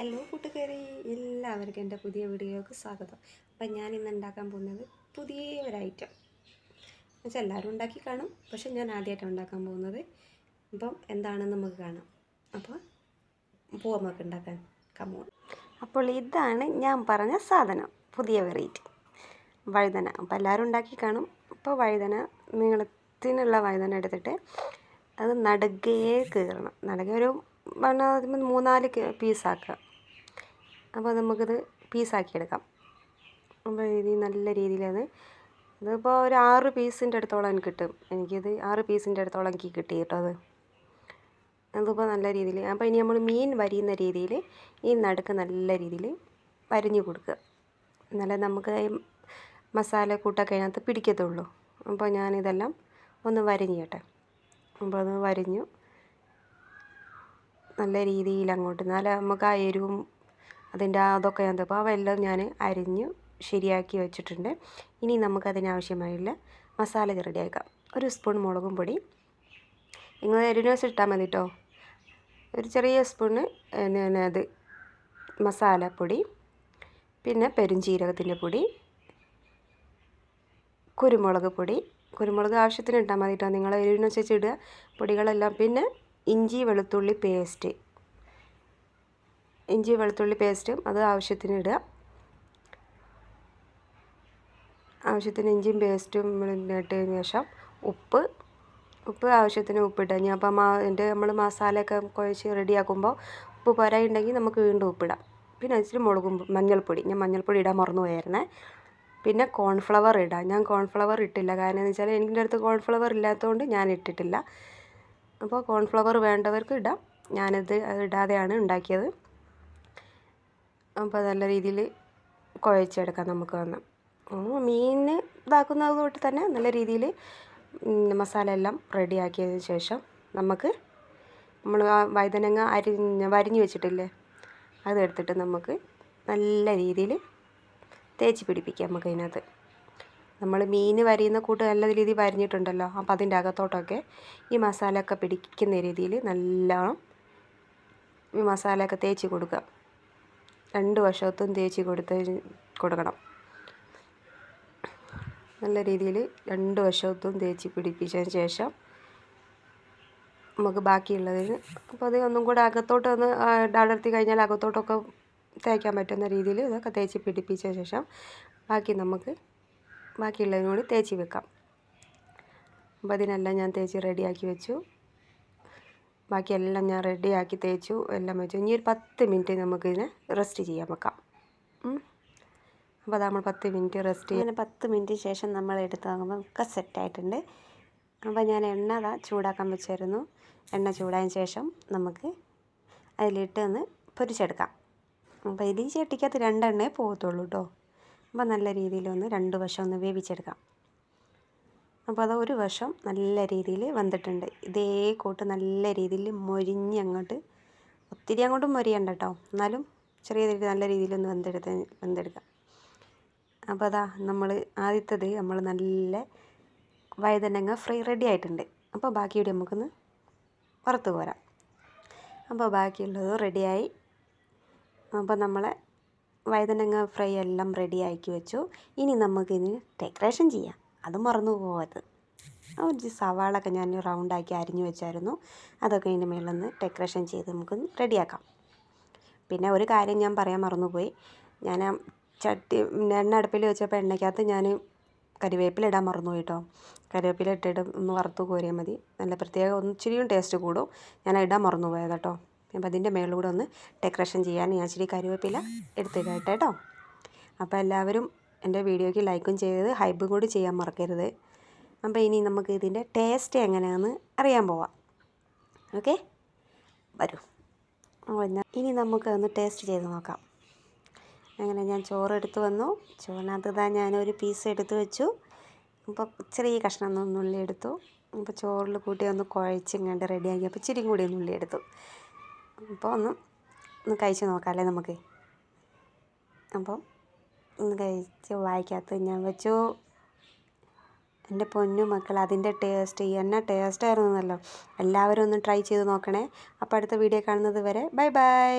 Hello കൂട്ടുകാരെ, എല്ലാവർക്കും എൻ്റെ പുതിയ വീഡിയോയ്ക്ക് സ്വാഗതം. അപ്പം ഞാൻ ഇന്ന് ഉണ്ടാക്കാൻ പോകുന്നത് പുതിയ ഒരു ഐറ്റം എന്നുവെച്ചാൽ എല്ലാവരും ഉണ്ടാക്കി കാണും, പക്ഷെ ഞാൻ ആദ്യമായിട്ടാണ് ഉണ്ടാക്കാൻ പോകുന്നത്. അപ്പം എന്താണെന്ന് നമുക്ക് കാണാം. അപ്പോൾ പോവാം നമുക്ക് ഉണ്ടാക്കാൻ. കമോൺ. അപ്പോൾ ഇതാണ് ഞാൻ പറഞ്ഞ സാധനം, പുതിയ വെറൈറ്റി വഴുതന. അപ്പോൾ എല്ലാവരും ഉണ്ടാക്കി കാണും. അപ്പോൾ വഴുതന നീളത്തിനുള്ള വഴുതന എടുത്തിട്ട് അത് നടുകേ കീറണം. നടുകെ ഒരു 3-4 പീസാക്കുക. അപ്പോൾ നമുക്കിത് പീസാക്കിയെടുക്കാം. അപ്പോൾ ഇത് നല്ല രീതിയിൽ ഇതിപ്പോൾ ഒരു 6 പീസിൻ്റെ അടുത്തോളം എനിക്ക് കിട്ടും. എനിക്കിത് 6 പീസിൻ്റെ അടുത്തോളം എനിക്ക് കിട്ടി കേട്ടോ. അതിപ്പോൾ നല്ല രീതിയിൽ. അപ്പോൾ ഇനി നമ്മൾ മീൻ വരിയുന്ന രീതിയിൽ ഈ നടുക്ക് നല്ല രീതിയിൽ വരിഞ്ഞു കൊടുക്കുക. എന്നാലേ നമുക്ക് മസാല കൂട്ടൊക്കെ അതിനകത്ത് പിടിക്കത്തുള്ളൂ. അപ്പോൾ ഞാനിതെല്ലാം ഒന്ന് വരിഞ്ഞിട്ടെ. അപ്പോൾ അത് വരിഞ്ഞു നല്ല രീതിയിൽ അങ്ങോട്ട്, എന്നാലേ നമുക്ക് ആ എരിവും അതിൻ്റെ അതൊക്കെ അപ്പോൾ അവയെല്ലാം ഞാൻ അരിഞ്ഞു ശരിയാക്കി വെച്ചിട്ടുണ്ട്. ഇനി നമുക്കതിനാവശ്യമായുള്ള മസാല റെഡിയാക്കാം. 1 സ്പൂൺ മുളകും പൊടി, നിങ്ങൾ എരിവിനനുസരിച്ച് ഇട്ടാൽ മതി കേട്ടോ. ഒരു ചെറിയ സ്പൂണ് അത് മസാലപ്പൊടി, പിന്നെ പെരുംജീരകത്തിൻ്റെ പൊടി, കുരുമുളക് പൊടി. കുരുമുളക് ആവശ്യത്തിന് ഇട്ടാൽ മതി കേട്ടോ, നിങ്ങൾ എരിവിനനുസരിച്ച് ഇടുക പൊടികളെല്ലാം. പിന്നെ ഇഞ്ചി വെളുത്തുള്ളി പേസ്റ്റും അത് ആവശ്യത്തിന് ഇടുക. ആവശ്യത്തിന് ഇഞ്ചിയും പേസ്റ്റും ഇട്ടതിന് ശേഷം ഉപ്പ് ആവശ്യത്തിന് ഉപ്പിട്ട് ഞാൻ അപ്പം നമ്മൾ മസാലയൊക്കെ കുഴച്ച് റെഡിയാക്കുമ്പോൾ ഉപ്പ് പോരായിട്ടുണ്ടെങ്കിൽ നമുക്ക് വീണ്ടും ഉപ്പിടാം. പിന്നെ ഇച്ചിരി മഞ്ഞൾപ്പൊടി, ഞാൻ മഞ്ഞൾപ്പൊടി ഇടാൻ മറന്നു പോയായിരുന്നേ. പിന്നെ കോൺഫ്ലവർ ഇടാം. ഞാൻ കോൺഫ്ലവർ ഇട്ടില്ല, കാരണം എന്ന് വെച്ചാൽ എൻ്റെ അടുത്ത് കോൺഫ്ലവർ ഇല്ലാത്തതുകൊണ്ട് ഞാൻ ഇട്ടിട്ടില്ല. അപ്പോൾ കോൺഫ്ലവർ വേണ്ടവർക്ക് ഇടാം. ഞാനത് ഇടാതെയാണ് ഉണ്ടാക്കിയത്. അപ്പോൾ നല്ല രീതിയിൽ കുഴച്ചെടുക്കാം നമുക്ക് വന്ന്. മീൻ ഇതാക്കുന്നത് തൊട്ട് തന്നെ നല്ല രീതിയിൽ മസാല എല്ലാം റെഡിയാക്കിയതിന് ശേഷം നമ്മൾ വഴുതനങ്ങ വരിഞ്ഞ് വെച്ചിട്ടില്ലേ, അതെടുത്തിട്ട് നമുക്ക് നല്ല രീതിയിൽ തേച്ച് പിടിപ്പിക്കാം. നമുക്ക് അതിനകത്ത് നമ്മൾ മീൻ വരിയുന്ന കൂട്ട് നല്ല രീതിയിൽ വരിഞ്ഞിട്ടുണ്ടല്ലോ, അപ്പോൾ അതിൻ്റെ അകത്തോട്ടൊക്കെ ഈ മസാലയൊക്കെ പിടിക്കുന്ന രീതിയിൽ നല്ലോണം ഈ മസാലയൊക്കെ തേച്ച് കൊടുക്കുക. 2 വശത്തും തേച്ച് കൊടുക്കണം. നല്ല രീതിയിൽ 2 വശത്തും തേച്ച് പിടിപ്പിച്ചതിന് ശേഷം നമുക്ക് ബാക്കിയുള്ളതിന് അപ്പോൾ അത് ഒന്നും കൂടെ അകത്തോട്ടൊന്ന് അടർത്തി കഴിഞ്ഞാൽ അകത്തോട്ടൊക്കെ തേക്കാൻ പറ്റുന്ന രീതിയിൽ ഇതൊക്കെ തേച്ച് പിടിപ്പിച്ച ശേഷം ബാക്കിയുള്ളതിനും കൂടി തേച്ച് വെക്കാം. അപ്പോൾ അതിനെല്ലാം ഞാൻ തേച്ച് റെഡിയാക്കി വെച്ചു. ബാക്കിയെല്ലാം ഞാൻ റെഡിയാക്കി തേച്ചു എല്ലാം വെച്ചു. ഇനി ഒരു 10 മിനിറ്റ് നമുക്കിതിനെ റെസ്റ്റ് ചെയ്യാൻ വെക്കാം. അപ്പോൾ അത് നമ്മൾ 10 മിനിറ്റ് റെസ്റ്റ് ചെയ്യാൻ 10 മിനിറ്റ് ശേഷം നമ്മൾ എടുത്ത് നോക്കുമ്പോൾ ഒക്കെ സെറ്റായിട്ടുണ്ട്. അപ്പോൾ ഞാൻ എണ്ണ ചൂടാക്കാൻ വെച്ചായിരുന്നു. എണ്ണ ചൂടായതിന് ശേഷം നമുക്ക് അതിലിട്ട് ഒന്ന് പൊരിച്ചെടുക്കാം. അപ്പോൾ ഇത് ചട്ടിക്കകത്ത് 2 എണ്ണയെ പോകത്തുള്ളൂ കേട്ടോ. അപ്പോൾ നല്ല രീതിയിലൊന്ന് 2 വശം ഒന്ന് വേവിച്ചെടുക്കാം. അപ്പോൾ അത് 1 വശം നല്ല രീതിയിൽ വെന്തിട്ടുണ്ട്. ഇതേ കൂട്ട് നല്ല രീതിയിൽ മൊരിഞ്ഞ് ഒത്തിരി അങ്ങോട്ടും മൊരിയണ്ട കേട്ടോ, എന്നാലും ചെറിയ രീതിയിൽ നല്ല രീതിയിലൊന്ന് വെന്തെടുക്കാം. അപ്പോൾ അതാ ആദ്യത്തേത് നമ്മൾ നല്ല വഴുതനങ്ങ ഫ്രൈ റെഡി ആയിട്ടുണ്ട്. അപ്പോൾ ബാക്കിയുടെ നമുക്കൊന്ന് വറുത്ത് പോരാം. അപ്പോൾ ബാക്കിയുള്ളത് റെഡിയായി. അപ്പോൾ നമ്മളെ വഴുതനങ്ങ ഫ്രൈ എല്ലാം റെഡിയാക്കി വെച്ചു. ഇനി നമുക്കിതിന് ഡെക്കറേഷൻ ചെയ്യാം. അത് മറന്നു പോകരുത്. ഒരു സവാളൊക്കെ ഞാൻ റൗണ്ടാക്കി അരിഞ്ഞു വെച്ചായിരുന്നു. അതൊക്കെ ഇതിൻ്റെ മേളിലൊന്ന് ഡെക്കറേഷൻ ചെയ്ത് നമുക്കൊന്ന് റെഡിയാക്കാം. പിന്നെ ഒരു കാര്യം ഞാൻ പറയാൻ മറന്നുപോയി. ഞാൻ എണ്ണ അടുപ്പിൽ വെച്ചപ്പോൾ എണ്ണയ്ക്കകത്ത് ഞാൻ കരിവേപ്പില ഇടാൻ മറന്നുപോയി കേട്ടോ. കരിവേപ്പില ഇട്ടിട്ട് ഒന്ന് വറുത്ത് കോരിയാൽ മതി. നല്ല പ്രത്യേകം ഇച്ചിരിയും ടേസ്റ്റ് കൂടും. ഞാൻ ഇടാൻ മറന്നു പോയത് കേട്ടോ. അപ്പോൾ അതിൻ്റെ മേളിലൂടെ ഒന്ന് ഡെക്കറേഷൻ ചെയ്യാൻ ഞാൻ ഇച്ചിരി കരിവേപ്പില എടുത്തിടട്ടെ കേട്ടോ. അപ്പോൾ എല്ലാവരും എൻ്റെ വീഡിയോയ്ക്ക് ലൈക്കും ചെയ്ത് ഹൈബും കൂടി ചെയ്യാൻ മറക്കരുത്. അപ്പോൾ ഇനി നമുക്ക് ഇതിൻ്റെ ടേസ്റ്റ് എങ്ങനെയാണെന്ന് അറിയാൻ പോവാം. ഓക്കെ, വരൂ. ഇനി നമുക്ക് ഒന്ന് ടേസ്റ്റ് ചെയ്ത് നോക്കാം. അങ്ങനെ ഞാൻ ചോറ് എടുത്ത് വന്നു. ചോറിനകത്ത് ഞാനൊരു പീസ് എടുത്ത് വെച്ചു. അപ്പോൾ ചെറിയ കഷ്ണം ഉള്ളി എടുത്തു. അപ്പോൾ ചോറിൽ കൂട്ടി ഒന്ന് കുഴച്ചിങ്ങാണ്ട് റെഡിയാക്കി. അപ്പോൾ ഇച്ചിരി കൂടി ഉള്ളി എടുത്തു. അപ്പോൾ ഒന്ന് കഴിച്ച് നോക്കാമല്ലേ നമുക്ക്. അപ്പോൾ ഒന്ന് കഴിച്ച് വായിക്കകത്ത് ഞാൻ വെച്ചു. എൻ്റെ പൊന്നു മക്കൾ, അതിൻ്റെ ടേസ്റ്റ് എന്നാ ടേസ്റ്റായിരുന്നല്ലോ. എല്ലാവരും ഒന്ന് ട്രൈ ചെയ്ത് നോക്കണേ. അപ്പോൾ അടുത്ത വീഡിയോ കാണുന്നത് വരെ ബൈ ബൈ.